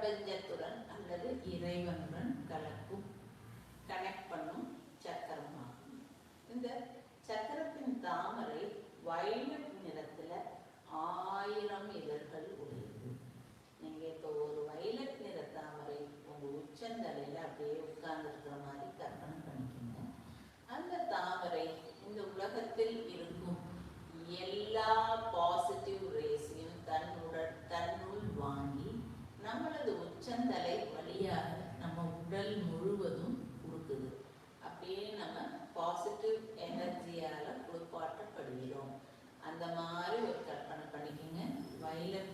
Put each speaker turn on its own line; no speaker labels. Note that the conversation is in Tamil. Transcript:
பிரபஞ்சத்துடன் அல்லது இறைவனுடன் கனெக்ட் பண்ணும் சக்கரமாகும். இந்த சக்கரத்தின் தாமரை வயலட் நிறத்துல 1000 இதழ்கள் உடையது. நீங்க இப்போ ஒரு வயலட் நிற தாமரை உங்க உச்சந்தலையில அப்படியே உட்கார்ந்து இருக்கிற மாதிரி கற்பனை பண்ணிக்கோங்க. அந்த தாமரை இந்த உலகத்தில் இருக்கும் எல்லா பாசிட்டிவ் ரேஸையும் தன்னுள் வாங்கி நம்மளது உச்சந்தலை வழியாக நம்ம உடல் முழுவதும் கொடுக்குது. அப்படியே நம்ம பாசிட்டிவ் எனர்ஜியால குளிப்பாட்டப்படுகிறோம். அந்த மாதிரி ஒரு கற்பனை பண்ணிக்கோங்க. வயலட்